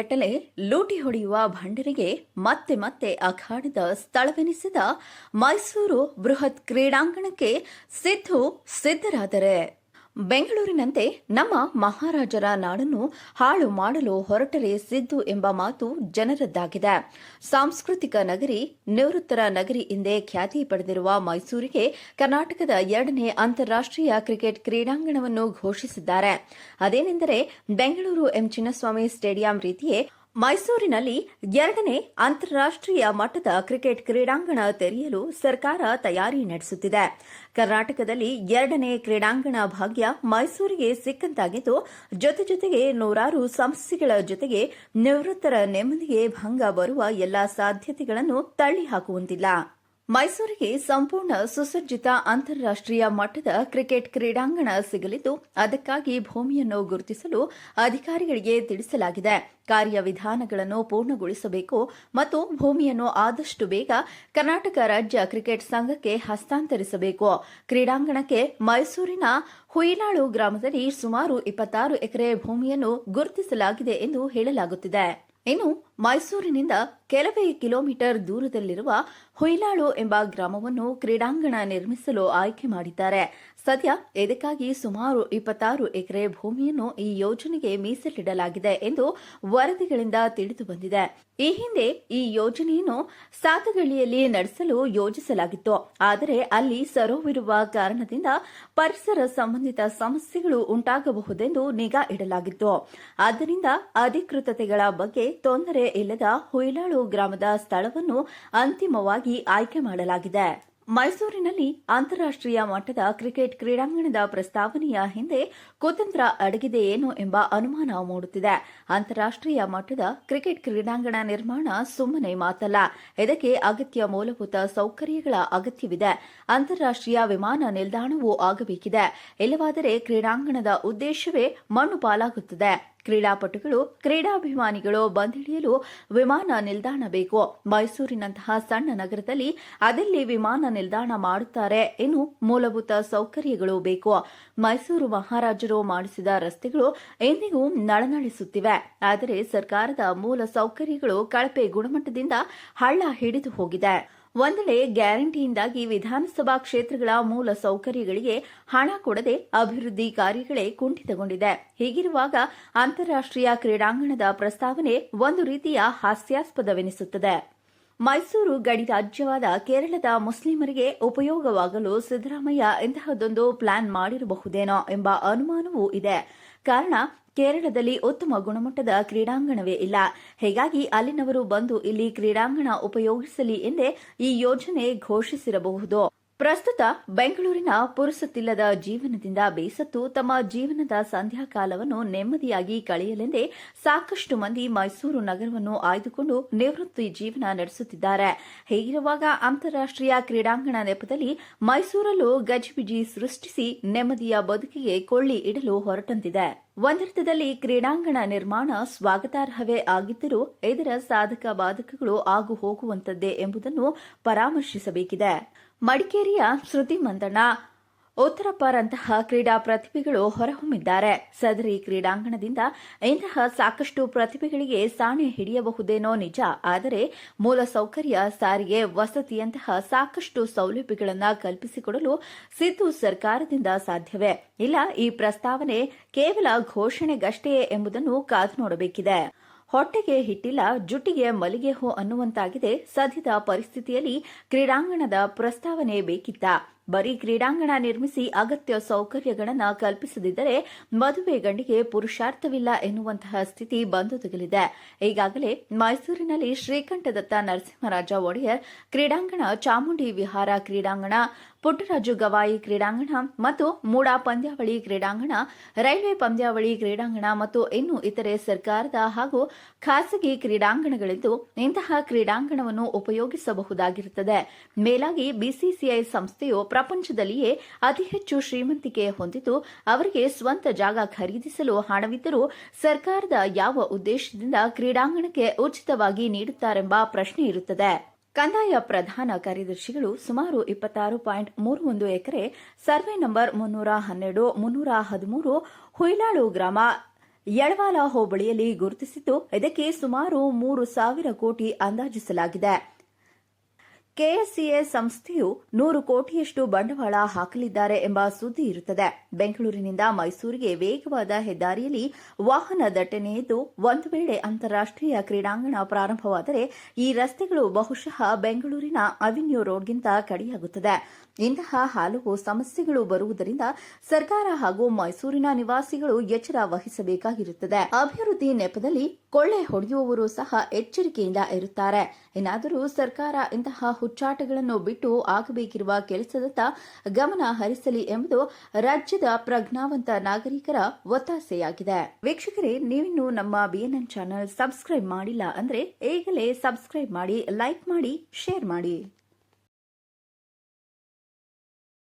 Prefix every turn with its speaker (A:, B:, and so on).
A: ಗಟ್ಟಲೆ ಲೂಟಿ ಹೊಡೆಯುವ ಭಂಡರಿಗೆ ಮತ್ತೆ ಮತ್ತೆ ಅಖಾಡದ ಸ್ಥಳವೆನಿಸಿದ ಮೈಸೂರು ಬೃಹತ್ ಕ್ರೀಡಾಂಗಣಕ್ಕೆ ಸಿದ್ಧರಾದರೆ ಬೆಂಗಳೂರಿನಂತೆ ನಮ್ಮ ಮಹಾರಾಜರ ನಾಡನ್ನು ಹಾಳು ಮಾಡಲು ಹೊರಟರೆ ಸಿದ್ದು ಎಂಬ ಮಾತು ಜನರದ್ದಾಗಿದೆ. ಸಾಂಸ್ಕೃತಿಕ ನಗರಿ, ನಿವೃತ್ತರ ನಗರಿ ಎಂದೇ ಖ್ಯಾತಿ ಪಡೆದಿರುವ ಮೈಸೂರಿಗೆ ಕರ್ನಾಟಕದ 2ನೇ ಅಂತಾರಾಷ್ಟ್ರೀಯ ಕ್ರಿಕೆಟ್ ಕ್ರೀಡಾಂಗಣವನ್ನು ಘೋಷಿಸಿದ್ದಾರೆ. ಅದೇನೆಂದರೆ ಬೆಂಗಳೂರು ಎಂ ಚಿನ್ನಸ್ವಾಮಿ ಸ್ಟೇಡಿಯಂ ರೀತಿಯೇ ಮೈಸೂರಿನಲ್ಲಿ 2ನೇ ಅಂತಾರಾಷ್ಟ್ರೀಯ ಮಟ್ಟದ ಕ್ರಿಕೆಟ್ ಕ್ರೀಡಾಂಗಣ ತೆರೆಯಲು ಸರ್ಕಾರ ತಯಾರಿ ನಡೆಸುತ್ತಿದೆ. ಕರ್ನಾಟಕದಲ್ಲಿ 2ನೇ ಕ್ರೀಡಾಂಗಣ ಭಾಗ್ಯ ಮೈಸೂರಿಗೆ ಸಿಕ್ಕಂತಾಗಿದ್ದು, ಜೊತೆಗೆ ನೂರಾರು ಸಮಸ್ಯೆಗಳ ಜೊತೆಗೆ ನಿವೃತ್ತರ ನೆಮ್ಮದಿಗೆ ಭಂಗ ಬರುವ ಎಲ್ಲಾ ಸಾಧ್ಯತೆಗಳನ್ನು ತಳ್ಳಿಹಾಕುವಂತಿಲ್ಲ. ಮೈಸೂರಿಗೆ ಸಂಪೂರ್ಣ ಸುಸಜ್ಜಿತ ಅಂತಾರಾಷ್ಟ್ರೀಯ ಮಟ್ಟದ ಕ್ರಿಕೆಟ್ ಕ್ರೀಡಾಂಗಣ ಸಿಗಲಿದ್ದು, ಅದಕ್ಕಾಗಿ ಭೂಮಿಯನ್ನು ಗುರುತಿಸಲು ಅಧಿಕಾರಿಗಳಿಗೆ ತಿಳಿಸಲಾಗಿದೆ. ಕಾರ್ಯವಿಧಾನಗಳನ್ನು ಪೂರ್ಣಗೊಳಿಸಬೇಕು ಮತ್ತು ಭೂಮಿಯನ್ನು ಆದಷ್ಟು ಬೇಗ ಕರ್ನಾಟಕ ರಾಜ್ಯ ಕ್ರಿಕೆಟ್ ಸಂಘಕ್ಕೆ ಹಸ್ತಾಂತರಿಸಬೇಕು. ಕ್ರೀಡಾಂಗಣಕ್ಕೆ ಮೈಸೂರಿನ ಹುಯಿಲಾಳು ಗ್ರಾಮದಲ್ಲಿ ಸುಮಾರು 26 ಎಕರೆ ಭೂಮಿಯನ್ನು ಗುರುತಿಸಲಾಗಿದೆ ಎಂದು ಹೇಳಲಾಗುತ್ತಿದೆ. ಇನ್ನು ಮೈಸೂರಿನಿಂದ ಕೆಲವೇ ಕಿಲೋಮೀಟರ್ ದೂರದಲ್ಲಿರುವ ಹುಯಿಲಾಳು ಎಂಬ ಗ್ರಾಮವನ್ನು ಕ್ರೀಡಾಂಗಣ ನಿರ್ಮಿಸಲು ಆಯ್ಕೆ ಮಾಡಿದ್ದಾರೆ. ಸದ್ಯ ಇದಕ್ಕಾಗಿ ಸುಮಾರು 26 ಎಕರೆ ಭೂಮಿಯನ್ನು ಈ ಯೋಜನೆಗೆ ಮೀಸಲಿಡಲಾಗಿದೆ ಎಂದು ವರದಿಗಳಿಂದ ತಿಳಿದುಬಂದಿದೆ. ಈ ಹಿಂದೆ ಈ ಯೋಜನೆಯನ್ನು ಸಾತಗಳ್ಳಿಯಲ್ಲಿ ನಡೆಸಲು ಯೋಜಿಸಲಾಗಿತ್ತು. ಆದರೆ ಅಲ್ಲಿ ಸರೋವಿರುವ ಕಾರಣದಿಂದ ಪರಿಸರ ಸಂಬಂಧಿತ ಸಮಸ್ಯೆಗಳು ಉಂಟಾಗಬಹುದೆಂದು ನಿಗಾ ಇಡಲಾಗಿತ್ತು. ಆದ್ದರಿಂದ ಅಧಿಕೃತತೆಗಳ ಬಗ್ಗೆ ತೊಂದರೆ ಇಲ್ಲದ ಹುಯಿಲಾಳು ಗ್ರಾಮದ ಸ್ಥಳವನ್ನು ಅಂತಿಮವಾಗಿ ಆಯ್ಕೆ ಮಾಡಲಾಗಿದೆ. ಮೈಸೂರಿನಲ್ಲಿ ಅಂತಾರಾಷ್ಟ್ರೀಯ ಮಟ್ಟದ ಕ್ರಿಕೆಟ್ ಕ್ರೀಡಾಂಗಣದ ಪ್ರಸ್ತಾವನೆಯ ಹಿಂದೆ ಕುತಂತ್ರ ಅಡಗಿದೆಯೇನೋ ಎಂಬ ಅನುಮಾನ ಮೂಡುತ್ತಿದೆ. ಅಂತಾರಾಷ್ಟ್ರೀಯ ಮಟ್ಟದ ಕ್ರಿಕೆಟ್ ಕ್ರೀಡಾಂಗಣ ನಿರ್ಮಾಣ ಸುಮ್ಮನೆ ಮಾತಲ್ಲ. ಇದಕ್ಕೆ ಅಗತ್ಯ ಮೂಲಭೂತ ಸೌಕರ್ಯಗಳ ಅಗತ್ಯವಿದೆ. ಅಂತಾರಾಷ್ಟ್ರೀಯ ವಿಮಾನ ನಿಲ್ದಾಣವೂ ಆಗಬೇಕಿದೆ. ಇಲ್ಲವಾದರೆ ಕ್ರೀಡಾಂಗಣದ ಉದ್ದೇಶವೇ ಮಣ್ಣು ಪಾಲಾಗುತ್ತದೆ. ಕ್ರೀಡಾಪಟುಗಳು, ಕ್ರೀಡಾಭಿಮಾನಿಗಳು ಬಂದಿಳಿಯಲು ವಿಮಾನ ನಿಲ್ದಾಣ ಬೇಕು. ಮೈಸೂರಿನಂತಹ ಸಣ್ಣ ನಗರದಲ್ಲಿ ಅದೆಲ್ಲಿ ವಿಮಾನ ನಿಲ್ದಾಣ ಮಾಡುತ್ತಾರೆ? ಇನ್ನು ಮೂಲಭೂತ ಸೌಕರ್ಯಗಳು ಬೇಕು. ಮೈಸೂರು ಮಹಾರಾಜರು ಮಾಡಿಸಿದ ರಸ್ತೆಗಳು ಎಂದಿಗೂ ನಳನಳಿಸುತ್ತಿವೆ. ಆದರೆ ಸರ್ಕಾರದ ಮೂಲ ಸೌಕರ್ಯಗಳು ಕಳಪೆ ಗುಣಮಟ್ಟದಿಂದ ಹಳ್ಳ ಹಿಡಿದು ಹೋಗಿದೆ. ಒಂದೆಡೆ ಗ್ಯಾರಂಟಿಯಿಂದಾಗಿ ವಿಧಾನಸಭಾ ಕ್ಷೇತ್ರಗಳ ಮೂಲ ಸೌಕರ್ಯಗಳಿಗೆ ಹಣ ಕೊಡದೆ ಅಭಿವೃದ್ಧಿ ಕಾರ್ಯಗಳೇ ಕುಂಠಿತಗೊಂಡಿದೆ. ಹೀಗಿರುವಾಗ ಅಂತಾರಾಷ್ಟ್ರೀಯ ಕ್ರೀಡಾಂಗಣದ ಪ್ರಸ್ತಾವನೆ ಒಂದು ರೀತಿಯ ಹಾಸ್ಯಾಸ್ಪದವೆನಿಸುತ್ತದೆ. ಮೈಸೂರು ಗಡಿ ರಾಜ್ಯವಾದ ಕೇರಳದ ಮುಸ್ಲಿಮರಿಗೆ ಉಪಯೋಗವಾಗಲು ಸಿದ್ದರಾಮಯ್ಯ ಇಂತಹದೊಂದು ಪ್ಲಾನ್ ಮಾಡಿರಬಹುದೇನೋ ಎಂಬ ಅನುಮಾನವೂ ಇದೆ. ಕಾರಣ, ಕೇರಳದಲ್ಲಿ ಉತ್ತಮ ಗುಣಮಟ್ಟದ ಕ್ರೀಡಾಂಗಣವೇ ಇಲ್ಲ. ಹೀಗಾಗಿ ಅಲ್ಲಿನವರು ಬಂದು ಇಲ್ಲಿ ಕ್ರೀಡಾಂಗಣ ಉಪಯೋಗಿಸಲಿ ಎಂದೇ ಈ ಯೋಜನೆ ಘೋಷಿಸಿರಬಹುದು. ಪ್ರಸ್ತುತ ಬೆಂಗಳೂರಿನ ಪುರುಸೊತ್ತಿಲ್ಲದ ಜೀವನದಿಂದ ಬೇಸತ್ತು ತಮ್ಮ ಜೀವನದ ಸಂಧ್ಯಾಕಾಲವನ್ನು ನೆಮ್ಮದಿಯಾಗಿ ಕಳೆಯಲೆಂದೇ ಸಾಕಷ್ಟು ಮಂದಿ ಮೈಸೂರು ನಗರವನ್ನು ಆಯ್ದುಕೊಂಡು ನಿವೃತ್ತಿ ಜೀವನ ನಡೆಸುತ್ತಿದ್ದಾರೆ. ಹೀಗಿರುವಾಗ ಅಂತಾರಾಷ್ಟ್ರೀಯ ಕ್ರೀಡಾಂಗಣ ನೆಪದಲ್ಲಿ ಮೈಸೂರಲ್ಲೂ ಗಜಿಬಿಜಿ ಸೃಷ್ಟಿಸಿ ನೆಮ್ಮದಿಯ ಬದುಕಿಗೆ ಕೊಳ್ಳಿ ಇಡಲು ಹೊರಟಂತಿದೆ. ಒಂದರ್ಥದಲ್ಲಿ ಕ್ರೀಡಾಂಗಣ ನಿರ್ಮಾಣ ಸ್ವಾಗತಾರ್ಹವೇ ಆಗಿದ್ದರೂ ಇದರ ಸಾಧಕ ಬಾಧಕಗಳು ಆಗು ಹೋಗುವಂತದ್ದೇ ಎಂಬುದನ್ನು ಪರಾಮರ್ಶಿಸಬೇಕಿದೆ. ಮಡಿಕೇರಿಯ ಶ್ರುತಿ ಮಂದಣ್ಣ, ಉತ್ತರಪ್ಪರಂತಹ ಕ್ರೀಡಾ ಪ್ರತಿಭೆಗಳು ಹೊರಹೊಮ್ಮಿದ್ದಾರೆ. ಸದರಿ ಕ್ರೀಡಾಂಗಣದಿಂದ ಇಂತಹ ಸಾಕಷ್ಟು ಪ್ರತಿಭೆಗಳಿಗೆ ಸಾಣೆ ಹಿಡಿಯಬಹುದೇನೋ ನಿಜ. ಆದರೆ ಮೂಲಸೌಕರ್ಯ, ಸಾರಿಗೆ, ವಸತಿಯಂತಹ ಸಾಕಷ್ಟು ಸೌಲಭ್ಯಗಳನ್ನು ಕಲ್ಪಿಸಿಕೊಡಲು ಸಿದ್ದು ಸರ್ಕಾರದಿಂದ ಸಾಧ್ಯವೇ? ಇಲ್ಲ, ಈ ಪ್ರಸ್ತಾವನೆ ಕೇವಲ ಘೋಷಣೆಗಷ್ಟೇ ಎಂಬುದನ್ನು ಕಾದು ನೋಡಬೇಕಿದೆ. ಹೊಟ್ಟೆಗೆ ಹಿಟ್ಟಿಲ್ಲ, ಜುಟ್ಟಿಗೆ ಮಲ್ಲಿಗೆ ಹೂ ಅನ್ನುವಂತಾಗಿದೆ ಸದ್ಯದ ಪರಿಸ್ಥಿತಿಯಲ್ಲಿ. ಕ್ರೀಡಾಂಗಣದ ಪ್ರಸ್ತಾವನೆ ಬೇಕಿತ್ತ? ಬರೀ ಕ್ರೀಡಾಂಗಣ ನಿರ್ಮಿಸಿ ಅಗತ್ಯ ಸೌಕರ್ಯಗಳನ್ನು ಕಲ್ಪಿಸದಿದ್ದರೆ ಮದುವೆ ಗಂಡಿಗೆ ಪುರುಷಾರ್ಥವಿಲ್ಲ ಎನ್ನುವಂತಹ ಸ್ಥಿತಿ ಬಂದೊದಗಲಿದೆ. ಈಗಾಗಲೇ ಮೈಸೂರಿನಲ್ಲಿ ಶ್ರೀಕಂಠದತ್ತ ನರಸಿಂಹರಾಜ ಒಡೆಯರ್ ಕ್ರೀಡಾಂಗಣ, ಚಾಮುಂಡಿ ವಿಹಾರ ಕ್ರೀಡಾಂಗಣ, ಪುಟ್ಟರಾಜು ಗವಾಯಿ ಕ್ರೀಡಾಂಗಣ ಮತ್ತು ಮೂಡಾ ಪಂದ್ಯಾವಳಿ ಕ್ರೀಡಾಂಗಣ, ರೈಲ್ವೆ ಪಂದ್ಯಾವಳಿ ಕ್ರೀಡಾಂಗಣ ಮತ್ತು ಇನ್ನು ಇತರೆ ಸರ್ಕಾರದ ಹಾಗೂ ಖಾಸಗಿ ಕ್ರೀಡಾಂಗಣಗಳಿದ್ದು ಇಂತಹ ಕ್ರೀಡಾಂಗಣವನ್ನು ಉಪಯೋಗಿಸಬಹುದಾಗಿರುತ್ತದೆ. ಮೇಲಾಗಿ ಬಿಸಿಸಿಐ ಸಂಸ್ಥೆಯು ಪ್ರಪಂಚದಲ್ಲಿಯೇ ಅತಿ ಹೆಚ್ಚು ಶ್ರೀಮಂತಿಕೆ ಹೊಂದಿದ್ದು ಅವರಿಗೆ ಸ್ವಂತ ಜಾಗ ಖರೀದಿಸಲು ಹಣವಿದ್ದರೂ ಸರ್ಕಾರದ ಯಾವ ಉದ್ದೇಶದಿಂದ ಕ್ರೀಡಾಂಗಣಕ್ಕೆ ಉಚಿತವಾಗಿ ನೀಡುತ್ತಾರೆಂಬ ಪ್ರಶ್ನೆ ಇರುತ್ತದೆ. ಕಂದಾಯ ಪ್ರಧಾನ ಕಾರ್ಯದರ್ಶಿಗಳು ಸುಮಾರು 26.31 ಎಕರೆ, ಸರ್ವೆ ನಂಬರ್ 312, 313, ಹುಯಿಲಾಳು ಗ್ರಾಮ, ಯಳವಾಲ ಹೋಬಳಿಯಲ್ಲಿ ಗುರುತಿಸಿದ್ದು ಇದಕ್ಕೆ ಸುಮಾರು 3,000 ಕೋಟಿ ಅಂದಾಜಿಸಲಾಗಿದೆ. ಕೆಎಸ್ಸಿಎ ಸಂಸ್ಥೆಯು 100 ಕೋಟಿಯಷ್ಟು ಬಂಡವಾಳ ಹಾಕಲಿದ್ದಾರೆ ಎಂಬ ಸುದ್ದಿ ಇರುತ್ತದೆ. ಬೆಂಗಳೂರಿನಿಂದ ಮೈಸೂರಿಗೆ ವೇಗವಾದ ಹೆದ್ದಾರಿಯಲ್ಲಿ ವಾಹನ ದಟ್ಟಣೆ ಇದ್ದು, ಒಂದು ವೇಳೆ ಅಂತಾರಾಷ್ಟ್ರೀಯ ಕ್ರೀಡಾಂಗಣ ಪ್ರಾರಂಭವಾದರೆ ಈ ರಸ್ತೆಗಳು ಬಹುಶಃ ಬೆಂಗಳೂರಿನ ಅವೆನ್ಯೂ ರೋಡ್ಗಿಂತ ಕಡಿಯಾಗುತ್ತದೆ. ಇಂತಹ ಹಲವು ಸಮಸ್ಯೆಗಳು ಬರುವುದರಿಂದ ಸರ್ಕಾರ ಹಾಗೂ ಮೈಸೂರಿನ ನಿವಾಸಿಗಳು ಎಚ್ಚರ ವಹಿಸಬೇಕಾಗಿರುತ್ತದೆ. ಅಭಿವೃದ್ಧಿ ನೆಪದಲ್ಲಿ ಕೊಳ್ಳೆ ಹೊಡೆಯುವವರು ಸಹ ಎಚ್ಚರಿಕೆಯಿಂದ ಇರುತ್ತಾರೆ. ಇನ್ನಾದರೂ ಸರ್ಕಾರ ಇಂತಹ ಹುಚ್ಚಾಟಗಳನ್ನು ಬಿಟ್ಟು ಆಗಬೇಕಿರುವ ಕೆಲಸದತ್ತ ಗಮನ ಹರಿಸಲಿ ಎಂಬುದು ರಾಜ್ಯದ ಪ್ರಜ್ಞಾವಂತ ನಾಗರಿಕರ ಒತ್ತಾಸೆಯಾಗಿದೆ. ವೀಕ್ಷಕರೇ, ನೀವಿನ್ನೂ ನಮ್ಮ ಬಿಎನ್ಎನ್ ಚಾನೆಲ್ ಸಬ್ಸ್ಕ್ರೈಬ್ ಮಾಡಿಲ್ಲ ಅಂದ್ರೆ ಈಗಲೇ ಸಬ್ಸ್ಕ್ರೈಬ್ ಮಾಡಿ, ಲೈಕ್ ಮಾಡಿ, ಶೇರ್ ಮಾಡಿ.